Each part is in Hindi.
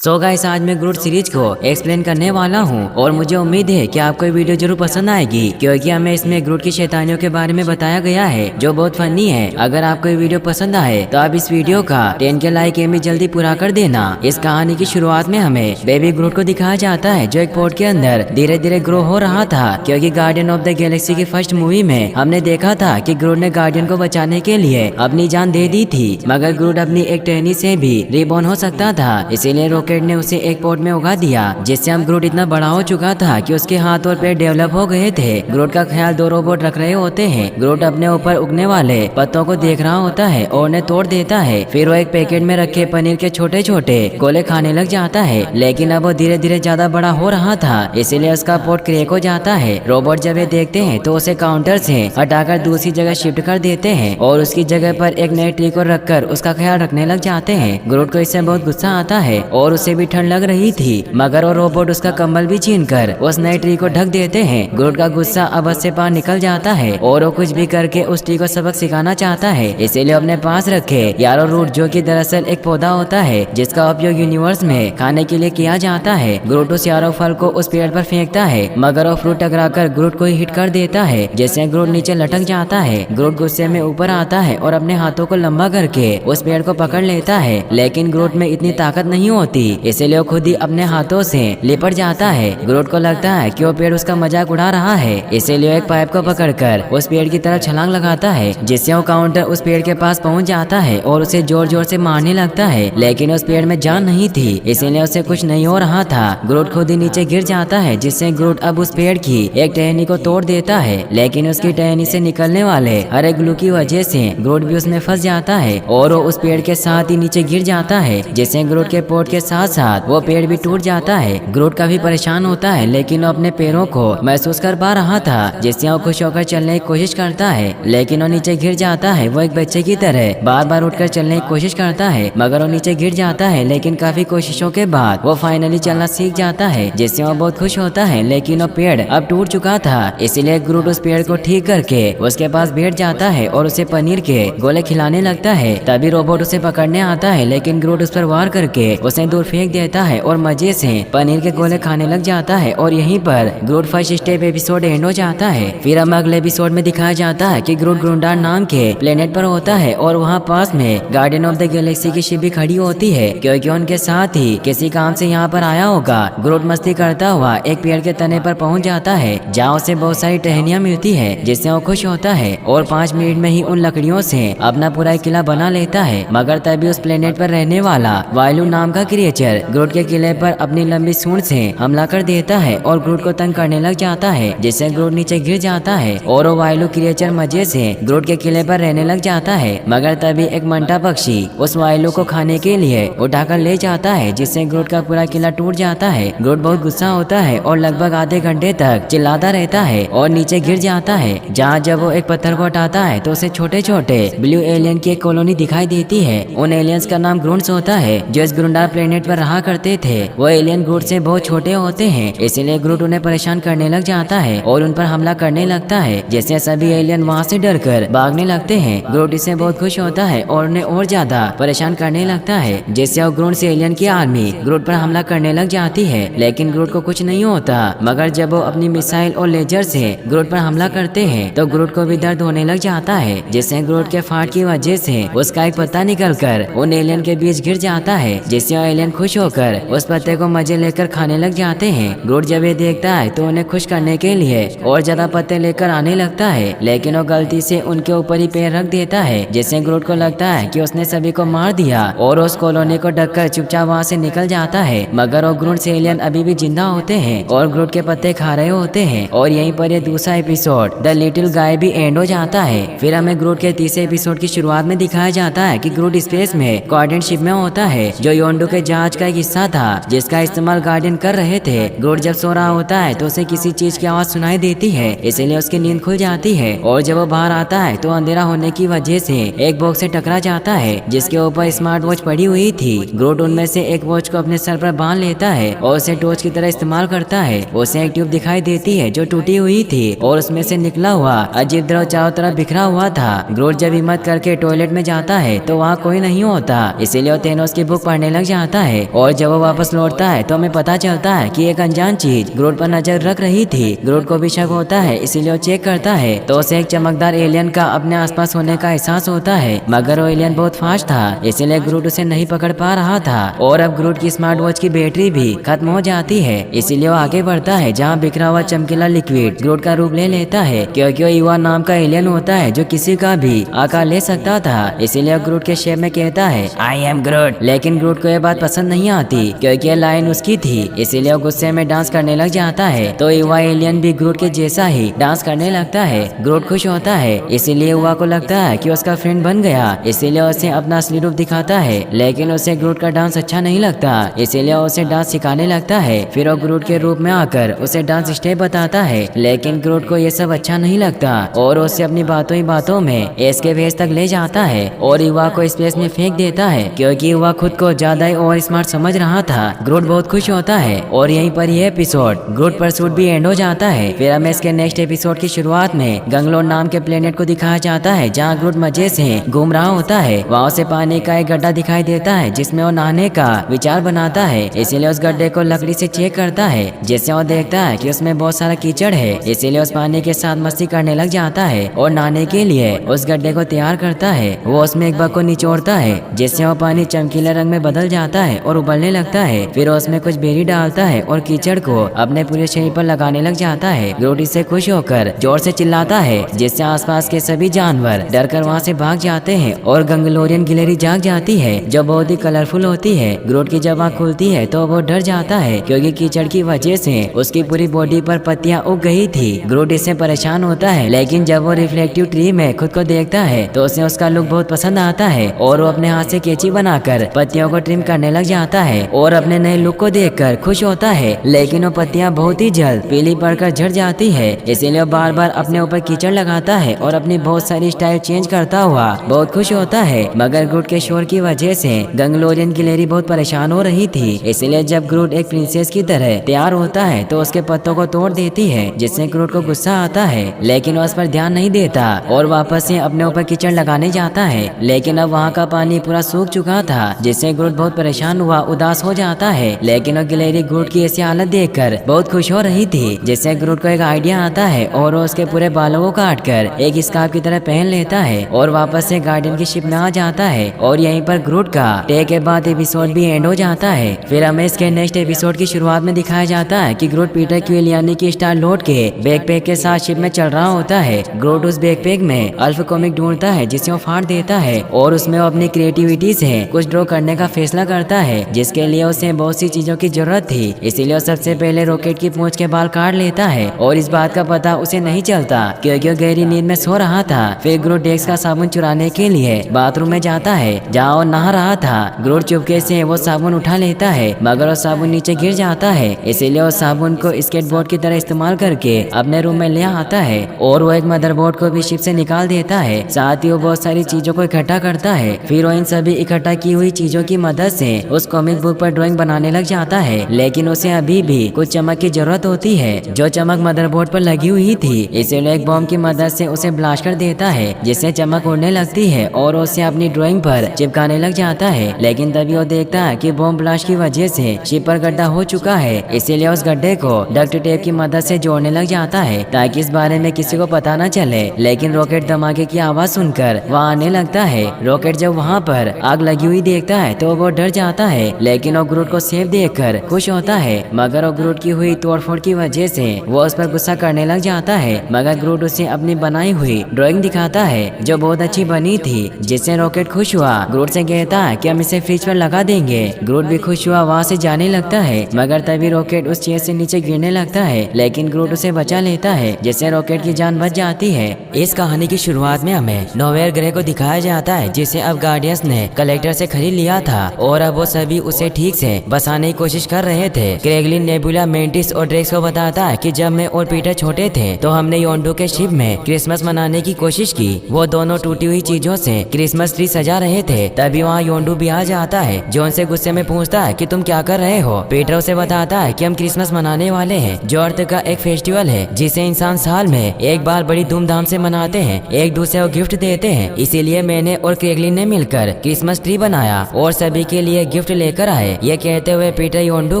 सो गाइस, आज मैं ग्रूट सीरीज को एक्सप्लेन करने वाला हूं और मुझे उम्मीद है कि आपको ये वीडियो जरूर पसंद आएगी, क्योंकि हमें इसमें ग्रूट की शैतानियों के बारे में बताया गया है जो बहुत फनी है। अगर आपको ये वीडियो पसंद आए तो आप इस वीडियो का 10 के लाइक एम जल्दी पूरा कर देना। इस कहानी की शुरुआत में हमें बेबी ग्रूट को दिखाया जाता है जो एक पोर्ट के अंदर धीरे धीरे ग्रो हो रहा था, क्योंकि गार्डियन ऑफ द गैलेक्सी की फर्स्ट मूवी में हमने देखा था कि ग्रूट ने गार्डियन को बचाने के लिए अपनी जान दे दी थी, मगर ग्रूट अपनी एक टहनी से भी रिबॉर्न हो सकता था। इसीलिए रॉकेट ने उसे एक पोर्ट में उगा दिया, जिससे अब ग्रूट इतना बड़ा हो चुका था कि उसके हाथ और पैर डेवलप हो गए थे। ग्रूट का ख्याल दो रोबोट रख रहे होते हैं। ग्रूट अपने ऊपर उगने वाले पत्तों को देख रहा होता है और उन्हें तोड़ देता है। फिर वो एक पैकेट में रखे पनीर के छोटे छोटे गोले खाने लग जाता है, लेकिन अब वो धीरे धीरे ज्यादा बड़ा हो रहा था, इसीलिए उसका पोर्ट क्रैक हो जाता है। रोबोट जब ये देखते हैं तो उसे काउंटर से हटाकर दूसरी जगह शिफ्ट कर देते हैं और उसकी जगह पर एक नए ट्री को रखकर उसका ख्याल रखने लग जाते हैं। ग्रूट को इससे बहुत गुस्सा आता है और उसे भी ठंड लग रही थी, मगर वो रोबोट उसका कंबल भी छीनकर उस नए ट्री को ढक देते हैं। ग्रूट का गुस्सा अब से पार निकल जाता है और वो कुछ भी करके उस ट्री को सबक सिखाना चाहता है, इसीलिए अपने पास रखे यारो रूट, जो कि दरअसल एक पौधा होता है जिसका उपयोग यूनिवर्स में खाने के लिए किया जाता है। ग्रूट उस यारो फल को उस पेड़ पर फेंकता है, मगर वो फ्रूट टकराकर ग्रूट को ही हिट कर देता है, जिससे ग्रूट नीचे लटक जाता है। ग्रूट गुस्से में ऊपर आता है और अपने हाथों को लंबा करके उस पेड़ को पकड़ लेता है, लेकिन ग्रूट में इतनी ताकत नहीं होती, इसीलिए वो खुद ही अपने हाथों से लिपट जाता है। ग्रूट को लगता है कि वो पेड़ उसका मजाक उड़ा रहा है, इसीलिए एक पाइप को पकड़कर उस पेड़ की तरफ छलांग लगाता है, जिससे वो काउंटर उस पेड़ के पास पहुंच जाता है और उसे जोर जोर से मारने लगता है, लेकिन उस पेड़ में जान नहीं थी, इसीलिए उसे कुछ नहीं हो रहा था। ग्रूट खुद ही नीचे गिर जाता है, जिससे ग्रूट अब उस पेड़ की एक टहनी को तोड़ देता है, लेकिन उसकी टहनी से निकलने वाले हरे ग्लू की वजह से ग्रूट भी उसमें फंस जाता है और वो उस पेड़ के साथ ही नीचे गिर जाता है, जिससे ग्रूट के पोर्ट के साथ साथ वो पेड़ भी टूट जाता है। ग्रूट काफी परेशान होता है, लेकिन वो अपने पैरों को महसूस कर पा रहा था, जिससे वो खुश होकर चलने की कोशिश करता है, लेकिन वो नीचे गिर जाता है। वो एक बच्चे की तरह बार बार उठकर चलने की कोशिश करता है, मगर वो नीचे गिर जाता है, लेकिन काफी कोशिशों के बाद वो फाइनली चलना सीख जाता है, जिससे वो बहुत खुश होता है। लेकिन वो पेड़ अब टूट चुका था, इसीलिए ग्रूट उस पेड़ को ठीक करके उसके पास बैठ जाता है और उसे पनीर के गोले खिलाने लगता है। तभी रोबोट उसे पकड़ने आता है, लेकिन ग्रूट उस पर वार करके उसे दूर फेंक देता है और मजे से पनीर के गोले खाने लग जाता है। और यहीं पर ग्रूट फर्स्ट स्टेप एपिसोड एंड हो जाता है। फिर हम अगले एपिसोड में दिखाया जाता है कि ग्रूट ग्रूंडार नाम के प्लेनेट पर होता है और वहाँ पास में गार्डियन ऑफ द गैलेक्सी की शिप भी खड़ी होती है, क्योंकि उनके साथ ही किसी काम से यहाँ पर आया होगा। ग्रूट मस्ती करता हुआ एक पेड़ के तने पर पहुँच जाता है, जहाँ उसे बहुत सारी टहनियाँ मिलती है, जिससे वो खुश होता है और 5 मिनट में ही उन लकड़ियों से अपना पूरा किला बना लेता है। मगर तभी उस प्लेनेट पर रहने वाला वायलू नाम का क्रिएचर ग्रूट के किले पर अपनी लंबी सूंड से हमला कर देता है और ग्रूट को तंग करने लग जाता है, जिससे ग्रूट नीचे गिर जाता है और वो वायलू क्रिएचर मजे से ग्रूट के किले पर रहने लग जाता है। मगर तभी एक मंटा पक्षी उस वायलू को खाने के लिए उठाकर ले जाता है, जिससे ग्रूट का पूरा किला टूट जाता है। ग्रूट बहुत गुस्सा होता है और लगभग आधे घंटे तक चिल्लाता रहता है और नीचे गिर जाता है, जहाँ जब वो एक पत्थर को हटाता है तो उसे छोटे छोटे ब्लू एलियन की एक कॉलोनी दिखाई देती है। उन एलियंस का नाम ग्रूंट्स होता है, जो इस ग्रूंडार प्लेनेट पर रहा करते थे। वो एलियन ग्रूट से बहुत छोटे होते हैं, इसीलिए ग्रूट उन्हें परेशान करने लग जाता है और उन पर हमला करने लगता है, जिससे सभी एलियन वहाँ से डरकर भागने लगते हैं। ग्रूट इससे बहुत खुश होता है और उन्हें और ज्यादा परेशान करने लगता है, जिससे वो ग्रूट से एलियन की आर्मी ग्रूट पर हमला करने लग जाती है, लेकिन ग्रूट को कुछ नहीं होता। मगर जब वो अपनी मिसाइल और लेजर से ग्रूट पर हमला करते हैं तो ग्रूट को भी दर्द होने लग जाता है, जिससे ग्रूट के फाट की वजह से उसका एक पत्ता निकलकर उन एलियन के बीच गिर जाता है, जिससे वो एलियन खुश होकर उस पत्ते को मजे लेकर खाने लग जाते हैं। ग्रूट जब ये देखता है तो उन्हें खुश करने के लिए और ज्यादा पत्ते लेकर आने लगता है, लेकिन वो गलती से उनके ऊपर ही पैर रख देता है, जिससे ग्रूट को लगता है कि उसने सभी को मार दिया और उस कॉलोनी को ढककर चुपचाप वहाँ से निकल जाता है। मगर वो ग्रूट से एलियन अभी भी जिंदा होते हैं और ग्रूट के पत्ते खा रहे होते हैं। और यहीं पर ये दूसरा एपिसोड द लिटिल गाय भी एंड हो जाता है। फिर हमें ग्रूट के तीसरे एपिसोड की शुरुआत में दिखाया जाता है कि ग्रूट स्पेस में कोऑर्डिनेट शिप में होता है, जो योंडू के जहाज का एक हिस्सा था, जिसका इस्तेमाल गार्डियन कर रहे थे। ग्रूट जब सो रहा होता है तो उसे किसी चीज की आवाज सुनाई देती है, इसीलिए उसकी नींद खुल जाती है और जब वो बाहर आता है तो अंधेरा होने की वजह से एक बॉक्स से टकरा जाता है, जिसके ऊपर स्मार्ट वॉच पड़ी हुई थी। ग्रूट उनमें से एक वॉच को अपने सर पर बांध लेता है और उसे टॉर्च की तरह इस्तेमाल करता है। उसे एक ट्यूब दिखाई देती है जो टूटी हुई थी और उसमें से निकला हुआ अजीब द्रव चारों तरफ बिखरा हुआ था। ग्रूट जब हिम्मत करके टॉयलेट में जाता है तो वहाँ कोई नहीं होता, इसीलिए वो थेनोस की बुक पढ़ने लग जाता है और जब वो वापस लौटता है तो हमें पता चलता है कि एक अनजान चीज ग्रोट पर नजर रख रही थी। ग्रोट को भी शक होता है, इसीलिए वो चेक करता है तो उसे एक चमकदार एलियन का अपने आसपास होने का एहसास होता है, मगर वो एलियन बहुत फास्ट था, इसीलिए ग्रोट उसे नहीं पकड़ पा रहा था। और अब ग्रोट की स्मार्ट वॉच की बैटरी भी खत्म हो जाती है, इसीलिए वो आगे बढ़ता है जहाँ बिखरा हुआ चमकीला लिक्विड ग्रोट का रूप ले लेता है, क्योंकि वो युवा नाम का एलियन होता है जो किसी का भी आकार ले सकता था। इसीलिए ग्रोट के शेप में कहता है आई एम ग्रोट। लेकिन ग्रोट को यह बात पसंद नहीं आती क्योंकि यह लाइन उसकी थी, इसीलिए वो गुस्से में डांस करने लग जाता है। तो युवा एलियन भी ग्रोट के जैसा ही डांस करने लगता है। ग्रोट खुश होता है, इसीलिए युवा को लगता है कि उसका फ्रेंड बन गया, इसीलिए उसे अपना असली रूप दिखाता है। लेकिन उसे ग्रोट का डांस अच्छा नहीं लगता, इसीलिए उसे डांस सिखाने लगता है। फिर वो ग्रोट के रूप में आकर उसे डांस स्टेप बताता है, लेकिन ग्रोट को ये सब अच्छा नहीं लगता और उसे अपनी बातों ही बातों में इसके वेस तक ले जाता है और युवा को स्पेस में फेंक देता है, क्योंकि युवा खुद को ज्यादा ही और स्मार्ट समझ रहा था। ग्रोट बहुत खुश होता है और यहीं पर यह एपिसोड ग्रोट परसूट भी एंड हो जाता है। फिर हमें इसके नेक्स्ट एपिसोड की शुरुआत में गंगलोर नाम के प्लेनेट को दिखाया जाता है, जहाँ ग्रोट मजे से घूम रहा होता है। वहाँ से पानी का एक गड्ढा दिखाई देता है जिसमें वो नहाने का विचार बनाता है, इसीलिए उस गड्ढे को लकड़ी से चेक करता है, जिससे वो देखता है कि उसमें बहुत सारा कीचड़ है, इसीलिए उस पानी के साथ मस्ती करने लग जाता है और नहाने के लिए उस गड्ढे को तैयार करता है। वो उसमें एक बग को निचोड़ता है, जिससे वो पानी चमकीले रंग में बदल जाता है और उबलने लगता है। फिर उसमें कुछ बेरी डालता है और कीचड़ को अपने पूरे शरीर पर लगाने लग जाता है। ग्रोट इससे खुश होकर जोर से चिल्लाता है, जिससे आसपास के सभी जानवर डरकर वहाँ से भाग जाते हैं और गंगलोरियन गिलहरी जाग जाती है जो बहुत ही कलरफुल होती है। ग्रोट की जब आँख खुलती है तो वो डर जाता है, क्योंकि कीचड़ की वजह से उसकी पूरी बॉडी पर पत्तियां उग गई थी। ग्रोट इससे परेशान होता है, लेकिन जब वो रिफ्लेक्टिव ट्री में खुद को देखता है तो उसे उसका लुक बहुत पसंद आता है और वो अपने हाथ से कैंची बनाकर पत्तियों को ट्रिम करने लग जाता है और अपने नए लुक को देखकर खुश होता है। लेकिन वो पत्तियां बहुत ही जल्द पीली पड़कर झड़ जाती है, इसीलिए वो बार बार अपने ऊपर कीचड़ लगाता है और अपनी बहुत सारी स्टाइल चेंज करता हुआ बहुत खुश होता है। मगर ग्रोट के शोर की वजह से गंगलोरियन गिलहरी बहुत परेशान हो रही थी, इसलिए जब ग्रोट एक प्रिंसेस की तरह तैयार होता है तो उसके पत्तों को तोड़ देती है, जिससे ग्रोट को गुस्सा आता है, लेकिन वो उस पर ध्यान नहीं देता और वापस से अपने ऊपर कीचड़ लगाने जाता है। लेकिन अब वहाँ का पानी पूरा सूख चुका था, जिससे ग्रोट बहुत परेशान हुआ, उदास हो जाता है। लेकिन वो गिलहरी ग्रोट की ऐसी हालत देखकर बहुत खुश हो रही थी, जिससे ग्रोट को एक आइडिया आता है और वो उसके पूरे बालों को काट कर एक स्कार्फ की तरह पहन लेता है और वापस से गार्डन की शिप में आ जाता है। और यहीं पर ग्रोट का डे के बाद एपिसोड भी एंड हो जाता है। फिर हमें इसके नेक्स्ट एपिसोड की शुरुआत में दिखाया जाता है कि ग्रोट पीटर क्विलियानी की स्टार लौट के बैकपैक के साथ शिप में चल रहा होता है। ग्रोट उस बैकपैक में अल्फ कॉमिक ढूंढता है, जिसे वो फाड़ देता है और उसमें वो अपनी क्रिएटिविटी से कुछ ड्रॉ करने का फैसला करता है, जिसके लिए उसे बहुत सी चीजों की जरूरत थी। इसीलिए वो सबसे पहले रॉकेट की पूंछ के बाल काट लेता है और इस बात का पता उसे नहीं चलता क्योंकि वो गहरी नींद में सो रहा था। फिर ग्रोट डेस्क का साबुन चुराने के लिए बाथरूम में जाता है, जहाँ वो नहा रहा था। ग्रोट चुपके से वो साबुन उठा लेता है, मगर वो साबुन नीचे गिर जाता है, इसीलिए वो साबुन को स्केटबोर्ड की तरह इस्तेमाल करके अपने रूम में ले आता है और वो एक मदरबोर्ड को भी शिप से निकाल देता है। साथ ही वो बहुत सारी चीजों को इकट्ठा करता है। फिर वो इन सभी इकट्ठा की हुई चीजों की मदद से उस कॉमिक बुक पर ड्राइंग बनाने लग जाता है, लेकिन उसे अभी भी कुछ चमक की जरूरत होती है, जो चमक मदरबोर्ड पर लगी हुई थी। इसीलिए एक बॉम्ब की मदद से उसे ब्लास्ट कर देता है, जिससे चमक उड़ने लगती है और उसे अपनी ड्राइंग पर चिपकाने लग जाता है। लेकिन तभी वो देखता है कि बॉम्ब ब्लास्ट की वजह से शिप पर गड्ढा हो चुका है, इसीलिए उस गड्ढे को डक्ट टेप की मदद से जोड़ने लग जाता है ताकि इस बारे में किसी को पता न चले। लेकिन रॉकेट धमाके की आवाज सुनकर वहाँ आने लगता है। रॉकेट जब वहाँ पर आग लगी हुई देखता है तो वो डर जाता है, लेकिन वो ग्रोट को सेफ देखकर खुश होता है। मगर वो ग्रोट की हुई तोड़फोड़ की वजह से वो उस पर गुस्सा करने लग जाता है। मगर ग्रोट उसे अपनी बनाई हुई ड्राइंग दिखाता है जो बहुत अच्छी बनी थी, जिससे रॉकेट खुश हुआ। ग्रोट से कहता है कि हम इसे फ्रिज पर लगा देंगे। ग्रोट भी खुश हुआ, वहाँ से जाने लगता है, मगर तभी रॉकेट उस चेयर से नीचे गिरने लगता है, लेकिन ग्रोट उसे बचा लेता है, जिससे रॉकेट की जान बच जाती है। इस कहानी की शुरुआत में हमें नोवेयर ग्रह को दिखाया जाता है, जिसे अब गार्डियंस ने कलेक्टर से खरीद लिया था और अब वो सभी उसे ठीक से बसाने की कोशिश कर रहे थे। क्रेगलिन, नेबुला, मेंटिस और ड्रेक्स को बताता है कि जब मैं और पीटर छोटे थे तो हमने योंडू के शिप में क्रिसमस मनाने की कोशिश की। वो दोनों टूटी हुई चीजों से क्रिसमस ट्री सजा रहे थे। तभी वहाँ योंडू भी आ जाता है, जो उनसे गुस्से में पूछता है कि तुम क्या कर रहे हो। पीटर उसे बताता है कि हम क्रिसमस मनाने वाले हैं, जो अर्थ का एक फेस्टिवल है जिसे इंसान साल में एक बार बड़ी धूमधाम से मनाते हैं, एक दूसरे को गिफ्ट देते हैं। इसीलिए मैंने और क्रेगलिन ने मिलकर क्रिसमस ट्री बनाया और सभी के लिए गिफ्ट लेकर आए। ये कहते हुए पीटर योंडू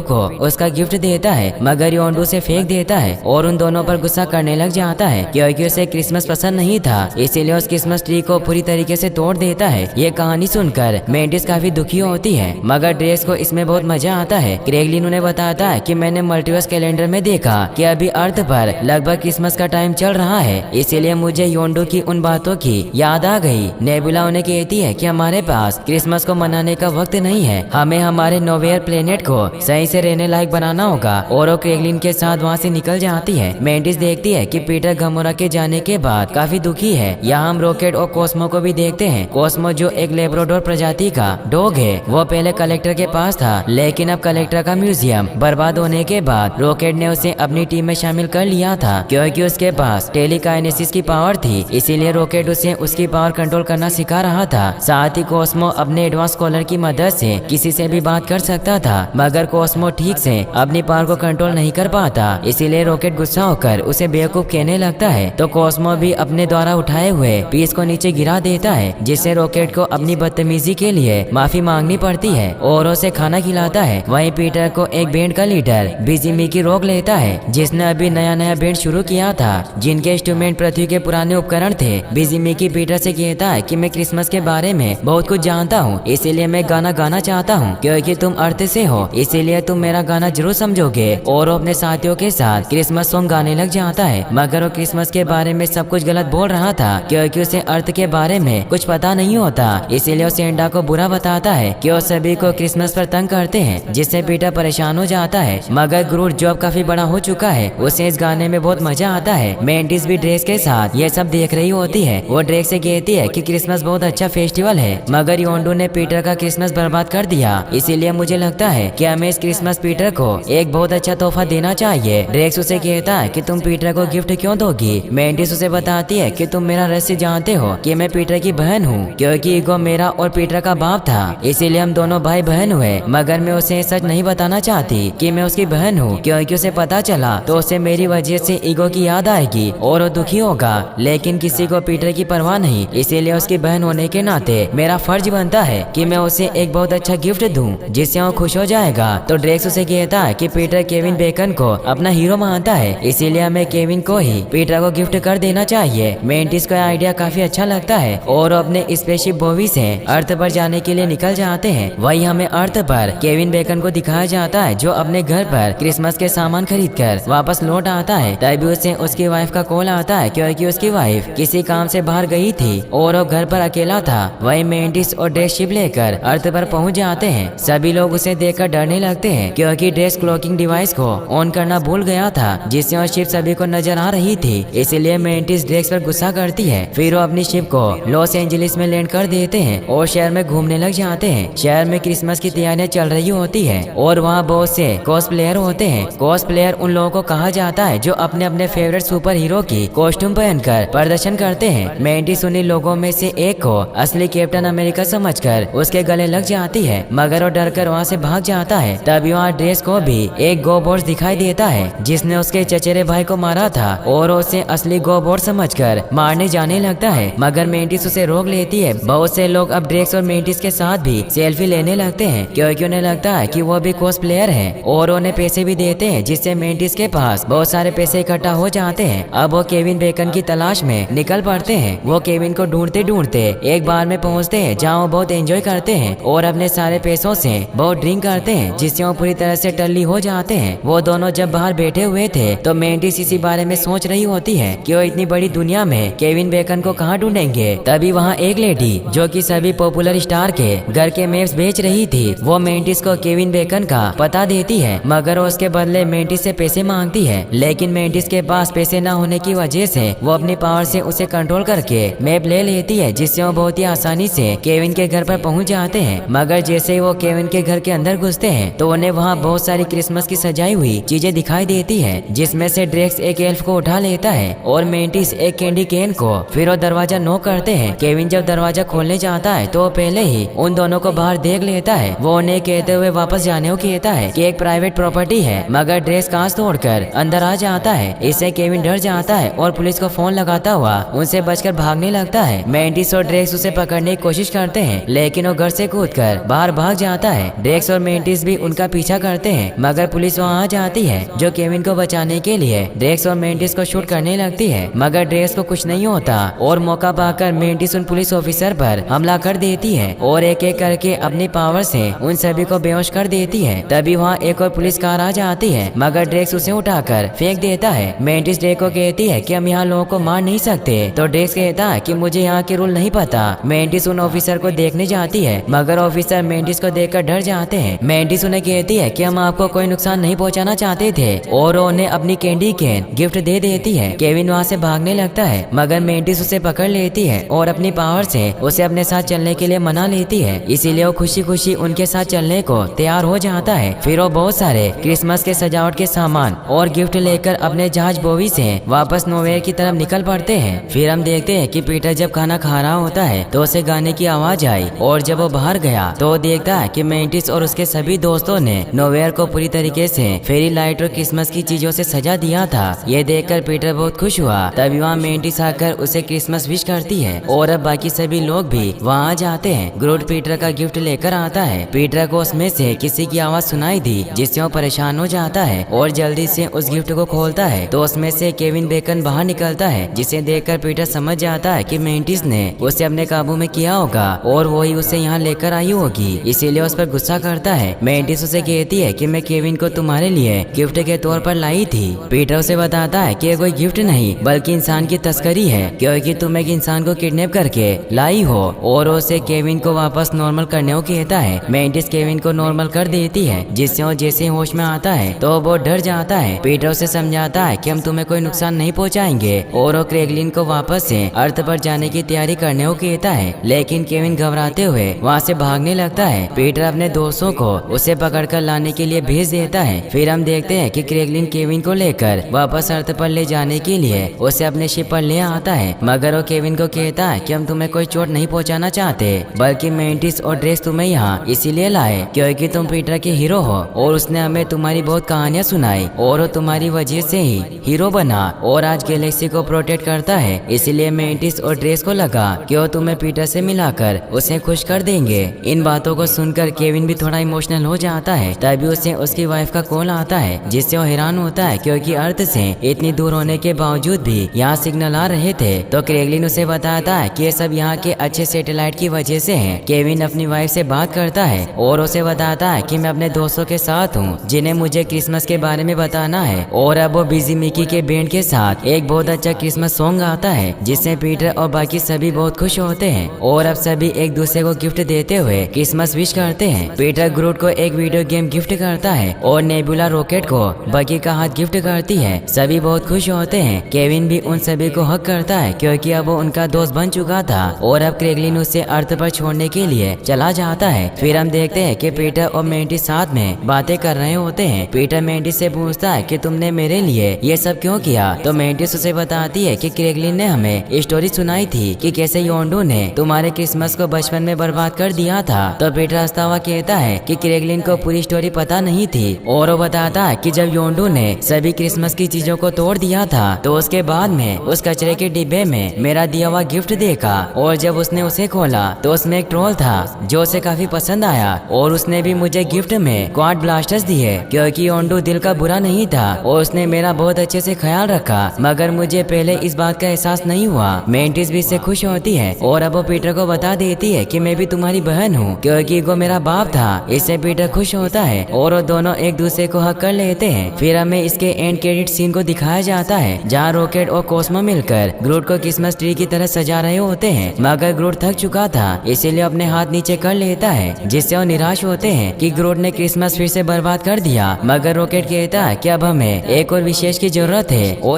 को उसका गिफ्ट देता है, मगर योंडू से फेंक देता है और उन दोनों पर गुस्सा करने लग जाता है क्योंकि उसे क्रिसमस पसंद नहीं था, इसीलिए उस क्रिसमस ट्री को पूरी तरीके से तोड़ देता है। ये कहानी सुनकर मेंटिस काफी दुखी होती है, मगर ड्रेक्स को इसमें बहुत मजा आता है। क्रेगलिन उन्हें बताता है कि मैंने मल्टीवर्स कैलेंडर में देखा कि अभी अर्थ पर लगभग क्रिसमस का टाइम चल रहा है, इसीलिए मुझे योंडू की उन बातों की याद आ गई। नेबुला उन्हें कहती है कि हमारे पास क्रिसमस को मनाने का वक्त नहीं है, हमें हमारे नोवेयर प्लेनेट को सही से रहने लायक बनाना होगा, और वो क्रेगलिन के साथ वहाँ से निकल जाती है। मेंटिस देखती है कि पीटर गमोरा के जाने के बाद काफी दुखी है। यहाँ हम रॉकेट और कॉस्मो को भी देखते हैं। कॉस्मो जो एक लेब्राडोर प्रजाति का डॉग है, वो पहले कलेक्टर के पास था, लेकिन अब कलेक्टर का म्यूजियम बर्बाद होने के बाद रॉकेट ने उसे अपनी टीम में शामिल कर लिया था क्योंकि उसके पास टेलीकाइनेसिस की पावर थी, इसीलिए रॉकेट उसे उसकी पावर कंट्रोल करना सिखा रहा था। साथ ही कॉस्मो अपने एडवांस कॉलर की मदद से किसी से भी बात कर सकता था, मगर कॉस्मो ठीक से अपनी पावर को कंट्रोल नहीं कर पाता, इसीलिए रॉकेट गुस्सा होकर उसे बेवकूफ कहने लगता है। तो कॉस्मो भी अपने द्वारा उठाए हुए पीस को नीचे गिरा देता है, जिससे रॉकेट को अपनी बदतमीजी के लिए माफी मांगनी पड़ती है और उसे खाना खिलाता है। वहीं पीटर को एक बैंड का लीडर बिजी मिकी रोक लेता है, जिसने अभी नया बैंड शुरू किया था, जिनके इंस्ट्रूमेंट पृथ्वी के पुराने उपकरण थे। बिजी मिकी पीटर से कहता है कि मैं क्रिसमस के बारे में बहुत कुछ जानता हूँ, इसीलिए मैं गाना गाना चाहता हूँ क्योंकि तुम अर्थ से हो, इसीलिए तुम मेरा गाना जरूर समझोगे। और वो अपने साथियों के साथ क्रिसमस सॉन्ग गाने लग जाता है, मगर वो क्रिसमस के बारे में सब कुछ गलत बोल रहा था क्योंकि उसे अर्थ के बारे में कुछ पता नहीं होता, इसीलिए वो सेंटा को बुरा बताता है कि वो सभी को क्रिसमस पर तंग करते हैं, जिससे पीटर परेशान हो जाता है। मगर ग्रूट जो अब काफी बड़ा हो चुका है, उसे इस गाने में बहुत मजा आता है। मेंटिस भी ड्रेक्स के साथ ये सब देख रही होती है। वो ड्रेक्स से कहती है कि क्रिसमस बहुत अच्छा फेस्टिवल है, मगर योंडू ने पीटर का क्रिसमस बर्बाद कर दिया, इसीलिए मुझे लगता है कि हमें इस क्रिसमस पीटर को एक बहुत अच्छा तोहफा देना चाहिए। ड्रेक्स उसे कहता है कि तुम पीटर को गिफ्ट क्यों दोगी। मेंटिस उसे बताती है कि तुम मेरा रहस्य जानते हो कि मैं पीटर की बहन हूँ, क्योंकि ईगो मेरा और पीटर का बाप था, इसीलिए हम दोनों भाई बहन हुए, मगर मैं उसे सच नहीं बताना चाहती कि मैं उसकी बहन हूँ, क्योंकि उसे पता चला तो उसे मेरी वजह से ईगो की याद आएगी और वो दुखी होगा। लेकिन किसी को पीटर की परवाह नहीं, इसीलिए उसकी बहन होने के नाते मेरा फर्ज बनता है कि मैं उसे एक बहुत अच्छा गिफ्ट दूं जिससे वो खुश हो जाएगा। तो ड्रेक्स उसे कहता है कि पीटर केविन बेकन को अपना हीरो मानता है, इसीलिए हमें केविन को ही पीटर को गिफ्ट कर देना चाहिए। मेंटिस को आइडिया काफी अच्छा लगता है और अपने स्पेसशिप बोवी से अर्थ पर जाने के लिए निकल जाते हैं। वही हमें अर्थ पर केविन बेकन को दिखाया जाता है, जो अपने घर पर क्रिसमस के सामान खरीदकर वापस लौट आता है। तभी उसे उसकी वाइफ का कॉल आता है क्योंकि उसकी वाइफ किसी काम से बाहर गई थी और वो घर पर अकेला था। वही मेंटिस और ड्रेस शिप लेकर अर्थ पर पहुंच जाते हैं। सभी लोग उसे देखकर डरने लगते हैं क्योंकि ड्रेस क्लॉकिंग डिवाइस को ऑन करना भूल गया था, जिससे वो शिप सभी को नजर आ रही थी, इसलिए मेंटिस ड्रेस पर गुस्सा करती है। फिर वो अपनी शिप को लॉस एंजलिस में लैंड कर देते हैं और शहर में घूमने लग जाते हैं। शहर में क्रिसमस की तैयारियां चल रही होती है और वहाँ बहुत से कॉस्प्लेयर होते हैं। कॉस्प्लेयर उन लोगों को कहा जाता है जो अपने अपने फेवरेट सुपर हीरो की कॉस्ट्यूम पहनकर प्रदर्शन करते हैं। मेंटिस उन्हीं लोगों में से एक को असली कैप्टन अमेरिका समझकर उसके गले लग जाती है, मगर वो डरकर वहाँ से भाग जाता है। तभी वहाँ ड्रेस को भी एक गोबोर्स दिखाई देता है जिसने उसके चचेरे भाई को मारा था और उसे असली गोबोर्स समझकर मारने जाने लगता है, मगर मेंटिस उसे रोक लेती है। बहुत से लोग अब ड्रेक्स और मेंटिस के साथ भी सेल्फी लेने लगते हैं क्योंकि उन्हें लगता है कि वो भी कॉस्प्लेयर हैं और उन्हें पैसे भी देते हैं, जिससे मेंटिस के पास बहुत सारे पैसे इकट्ठा हो जाते हैं। अब वो केविन बेकन की तलाश में निकल पड़ते हैं। वो केविन को ढूंढते ढूंढते एक बार में पहुंचते हैं जहाँ वो बहुत एंजॉय करते हैं और अपने सारे पैसों से बहुत ड्रिंक करते हैं, जिससे वो पूरी तरह से टल्ली हो जाते हैं। वो दोनों जब बाहर बैठे हुए थे तो मेंटिस इसी बारे में सोच रही होती है कि वो इतनी बड़ी दुनिया में केविन बेकन को कहाँ ढूंढेंगे। तभी वहाँ एक लेडी जो कि सभी पॉपुलर स्टार के घर के मैप्स बेच रही थी, वो मेंटिस को केविन बेकन का पता देती है, मगर उसके बदले मेंटिस से पैसे मांगती है। लेकिन मेंटिस के पास पैसे न होने की वजह से वो अपनी पावर से उसे कंट्रोल करके मैप ले लेती है, जिससे वो बहुत ही आसानी से केविन के घर पर पहुंच जाते हैं। मगर जैसे ही वो केविन के घर के अंदर घुसते हैं तो उन्हें वहाँ बहुत सारी क्रिसमस की सजाई हुई चीजें दिखाई देती है, जिसमें से ड्रेक्स एक एल्फ को उठा लेता है और मेंटिस एक कैंडी केन को। फिर वो दरवाजा नॉक करते हैं। केविन जब दरवाजा खोलने जाता है तो पहले ही उन दोनों को बाहर देख लेता है। वो उन्हें कहते हुए वापस जाने को कहता है कि एक प्राइवेट प्रॉपर्टी है, मगर ड्रेक्स कांच तोड़कर अंदर आ जाता है। इससे केविन डर जाता है और पुलिस को फोन लगाता हुआ उनसे बचकर भागने लगता है। मेंटिस और ड्रेक्स उसे पकड़ने की कोशिश करते हैं, लेकिन वो घर से कूदकर बाहर बाहर भाग जाता है। ड्रेक्स और मेंटिस भी उनका पीछा करते हैं, मगर पुलिस वहाँ आ जाती है जो केविन को बचाने के लिए ड्रेक्स और मेंटिस को शूट करने लगती है, मगर ड्रेक्स को कुछ नहीं होता और मौका पाकर मेंटिस उन पुलिस ऑफिसर पर हमला कर देती है और एक एक करके अपनी पावर से उन सभी को बेहोश कर देती है। तभी वहाँ एक और पुलिस कार आ जाती है, मगर ड्रेक्स उसे उठाकर फेंक देता है। मेंटिस ड्रेक को कहती है कि हम यहाँ लोगों को मार नहीं सकते, तो ड्रेक्स कहता है कि मुझे यहाँ के रूल नहीं पता। मेंटिस उन ऑफिसर को देखने जाती है, मगर ऑफिसर मेंटिस को देखकर डर जाते हैं। मेंटिस उन्हें कहती है कि हम आपको कोई नुकसान नहीं पहुँचाना चाहते थे और उन्हें अपनी कैंडी कैन गिफ्ट दे देती है। केविन वहाँ से भागने लगता है, मगर मेंटिस उसे पकड़ लेती है और अपनी पावर से उसे अपने साथ चलने के लिए मना लेती है, इसीलिए वो खुशी खुशी उनके साथ चलने को तैयार हो जाता है। फिर वो बहुत सारे क्रिसमस के सजावट के सामान और गिफ्ट लेकर अपने जहाज बोवी से वापस नोवेयर की तरफ निकल पड़ते हैं। फिर हम देखते हैं कि पीटर जब खाना खा रहा होता है तो उसे गाने की आवाज आई और जब वो बाहर गया तो वो देखता है कि मेंटिस और उसके सभी दोस्तों ने नोवेयर को पूरी तरीके से फेरी लाइट और क्रिसमस की चीजों से सजा दिया था। ये देखकर पीटर बहुत खुश हुआ। तभी वहाँ मेंटिस आकर उसे क्रिसमस विश करती है और अब बाकी सभी लोग भी वहाँ जाते हैं। ग्रूट पीटर का गिफ्ट लेकर आता है। पीटर को उसमें से किसी की आवाज सुनाई दी, जिससे वो परेशान हो जाता है और जल्दी से उस गिफ्ट को खोलता है तो उसमें से केविन बेकन बाहर निकलता है, जिसे देखकर पीटर समझ जाता है कि मेंटिस ने उसे अपने काबू में किया होगा और वही उसे यहाँ लेकर आई होगी, इसीलिए उस पर गुस्सा करता है। मेंटिस उसे कहती है कि मैं केविन को तुम्हारे लिए गिफ्ट के तौर पर लाई थी। पीटर उसे बताता है कि ये कोई गिफ्ट नहीं बल्कि इंसान की तस्करी है, क्योंकि तुम एक इंसान को किडनैप करके लाई हो, और उसे केविन को वापस नॉर्मल करने को कहता है। मेंटिस केविन को नॉर्मल कर देती है, जिससे वो जैसे होश में आता है तो वो डर जाता है। पीटर उसे समझाता है कि हम तुम्हें कोई नुकसान नहीं पहुंचाएंगे और वो क्रेगलिन को वापस से अर्थ पर जाने की तैयारी करने को कहता है, लेकिन केविन घबराते हुए वहाँ से भागने लगता है। पीटर अपने दोस्तों को उसे पकड़कर लाने के लिए भेज देता है। फिर हम देखते हैं कि क्रेगलिन केविन को लेकर वापस अर्थ पर ले जाने के लिए उसे अपने शिप पर ले आता है, मगर वो केविन को कहता है कि हम तुम्हें कोई चोट नहीं पहुंचाना चाहते, बल्कि मेंटिस और ड्रेक्स तुम्हें यहाँ इसीलिए लाए क्योंकि तुम पीटर के हीरो हो और उसने हमें तुम्हारी बहुत कहानियाँ सुनाई और वो तुम्हारी वजह से ही हीरो बना और आज गैलेक्सी को प्रोटेक्ट करता है। इसलिए मेंटिस और ड्रेक्स को लगा कि वो तुम्हें पीटर से मिलाकर उसे खुश कर देंगे। इन बातों को सुनकर केविन भी थोड़ा इमोशनल हो जाता है। तभी उसे उसकी वाइफ का कॉल आता है, जिससे वो हैरान होता है क्योंकि अर्थ से इतनी दूर होने के बावजूद भी यहाँ सिग्नल आ रहे थे। तो क्रेगलिन उसे बताता है कि ये सब यहाँ के अच्छे सैटेलाइट की वजह से है। केविन अपनी वाइफ से बात करता है और उसे बताता है कि मैं अपने दोस्तों के साथ हूँ जिन्हें मुझे क्रिसमस के बारे में बताना है, और अब वो बिजी मिकी के बैंड के साथ एक बहुत अच्छा क्रिसमस सॉन्ग आता है, जिससे पीटर और बाकी सभी बहुत खुश होते हैं और अब सभी एक दूसरे को गिफ्ट देते हुए क्रिसमस विश करते हैं। पीटर ग्रूट को एक वीडियो गेम गिफ्ट करता है और नेबुला रॉकेट को बगी का हाथ गिफ्ट करती है। सभी बहुत खुश होते हैं। केविन भी उन सभी को हक करता है क्योंकि अब वो उनका दोस्त बन चुका था और अब क्रेगलिन उसे अर्थ पर छोड़ने के लिए चला जाता है। फिर हम देखते हैं कि पीटर और मेंटिस साथ में बातें कर रहे होते हैं। पीटर मेंटिस से पूछता है कि तुमने मेरे लिए ये सब क्यों किया, तो मेंटिस उसे बताती है कि क्रेगलिन ने हमें स्टोरी सुनाई थी कि कैसे योंडू ने तुम्हारे क्रिसमस को बचपन में बर्बाद कर दिया था। तो पीटर हंसता हुआ कहता है कि क्रेगलिन को पूरी स्टोरी पता नहीं थी और वो बताता है कि जब योंडू ने सभी क्रिसमस की चीजों को तोड़ दिया था तो उसके बाद में उस कचरे के डिब्बे में मेरा दिया हुआ गिफ्ट देखा और जब उसने उसे खोला तो उसमें एक ट्रोल था जो उसे काफी पसंद आया और उसने भी मुझे गिफ्ट में क्वाड ब्लास्टर्स दिए क्योंकि योंडू दिल का बुरा नहीं था और उसने मेरा बहुत अच्छे से ख्याल रखा, मगर मुझे पहले इस बात का एहसास नहीं हुआ। मेंटिस भी इससे खुश होती है और अब वो पीटर को बता देती है कि मैं भी तुम्हारी बहन हूँ क्योंकि वो मेरा बाप था। इससे पीटर खुश होता है और वो दोनों एक दूसरे को हक कर लेते हैं। फिर हमें इसके एंड क्रेडिट सीन को दिखाया जाता है जहाँ रॉकेट और कॉस्मो मिलकर ग्रूट को क्रिसमस ट्री की तरह सजा रहे होते हैं, मगर ग्रूट थक चुका था इसीलिए अपने हाथ नीचे कर लेता है, जिससे वो निराश होते हैं कि ग्रूट ने क्रिसमस फिर से बर्बाद कर दिया। मगर रॉकेट कहता है कि अब हमें एक और विशेष की जरूरत है और